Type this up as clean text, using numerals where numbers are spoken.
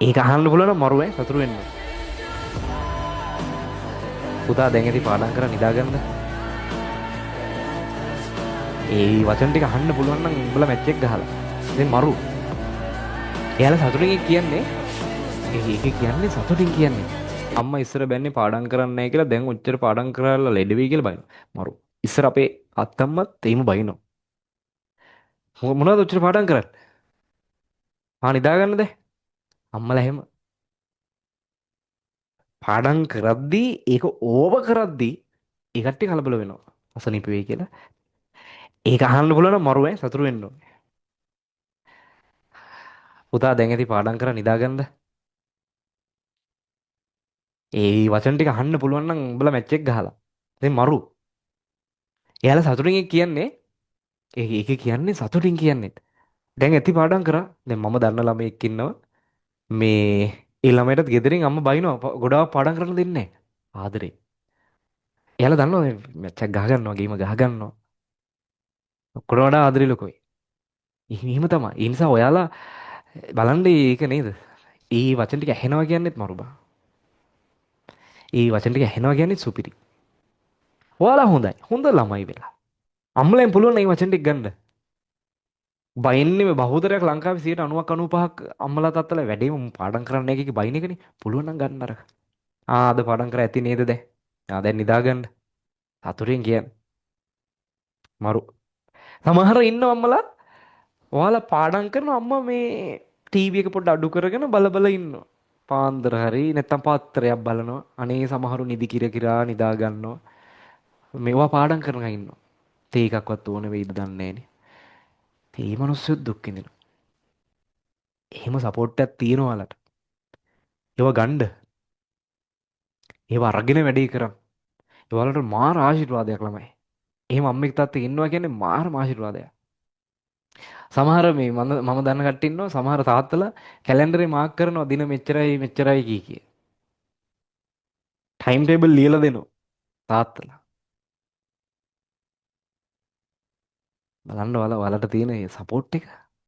ඒක අහන්න පුළුවන් නම් මරුවේ සතුරු වෙන්න. පුතා දැන් ඇති පාඩම් කරලා නිදාගන්න. ඒ වචන ටික අහන්න පුළුවන් නම් උඹලා මැච් එක ගහලා. දැන් මරු. එයාලා සතුටින් කියන්නේ ඒක කියන්නේ සතුටින් කියන්නේ. අම්මා ඉස්සර බැන්නේ පාඩම් කරන්නේ නැහැ කියලා දැන් ඔච්චර පාඩම් කරලා ලෙඩ වෙයි කියලා බයිනවා. මරු. ඉස්සර අපේ අත්තම්මත් එහෙම බයිනවා. මොනවද ඔච්චර පාඩම් කරන්නේ? නිදාගන්නද? අම්මලා එහෙම පාඩම් කරද්දී ඒක ඕව කරද්දී ඒ කට්ටිය කලබල වෙනවා. අසනීප වෙයි කියලා. ඒක අහන්න පුළුවන් නම් මරුවේ සතුරු වෙන්න ඕනේ. පුතා දැන් ඇති පාඩම් කරලා නිදාගන්නද? ඒ වචන ටික අහන්න පුළුවන් නම් උඹලා මැච් එක ගහලා. දැන් මරු. එයාලා සතුටින් කියන්නේ ඒක කියන්නේ සතුටින් කියන්නේ. දැන් ඇති පාඩම් කරා. දැන් මම දන්න ළමයෙක් ඉන්නවා. මේ ඒ ළමයටත් ගෙදරින් අම්මා බයිනවා ගොඩාක් පාඩම් කරන්න දෙන්නේ නැහැ. ආදරේ. එයාලා දන්නවා මැච් එක ගහ ගන්නවා ගේම ගහ ගන්නවා. ඔක්කොට වඩා ආදරේ ලොකුයි. එහෙම තමයි. ඒ නිසා ඔයාලා බලන්න ඒක නේද? ඒ වචන ටික ඇහෙනවා කියන්නේත් මරු බා. ඒ වචන ටික ඇහෙනවා කියන්නේත් සුපිරි. ඔයාලා හොඳයි. හොඳ ළමයි වෙලා. අම්මලෙන් පුළුවන් මේ වචන ටික ගන්න. බයින්නේ මේ බහුතරයක් ලංකාවේ 90ක් 95ක් අම්මලා තාත්තලා වැඩේම පාඩම් කරන්න නැහැ කිය බයින් එකනේ. පුළුවන් නම් ගන්න අර. අද පාඩම් කර ඇති නේද දැන්? දැන් නිදා ගන්න. සතුටින් කියන්නේ. මරු. සමහර ඉන්න අම්මලා ඔයාලා පාඩම් කරන අම්මා මේ ටීවී එක පොඩ්ඩ අඩු කරගෙන බල බල ඉන්නවා. පාන්දර හරි නැත්තම් පාත්‍රයක් බලනවා. අනේ සමහරු නිදි කිර කිරා නිදා ගන්නවා. මේවා පාඩම් කරන අය ඉන්නවා. තේ එකක්වත් ඕන වෙයිද දන්නේ නැහනේ. ඒ මිනිස්සු දුක් විඳිනවා. එහෙම සපෝට් එකක් තියෙනවා ඔයාලට. ඒවා ගන්න. ඒවා අරගෙන වැඩේ කරන්. ඒවලට මාර ආශිර්වාදයක් ළමයි. එහෙම අම්මෙක් තාත්තෙක් ඉන්නවා කියන්නේ මාරම ආශිර්වාදයක්. සමහර මේ මම දන්න කට්ටිය ඉන්නවා සමහර තාත්තලා කැලෙන්ඩරේ මාක් කරනවා දින මෙච්චරයි මෙච්චරයි කී කිය. ටයිම් ටේබල් ලියලා දෙනවා තාත්තලා. බලන්න ඔයාලට තියෙන මේ සපෝට් එක.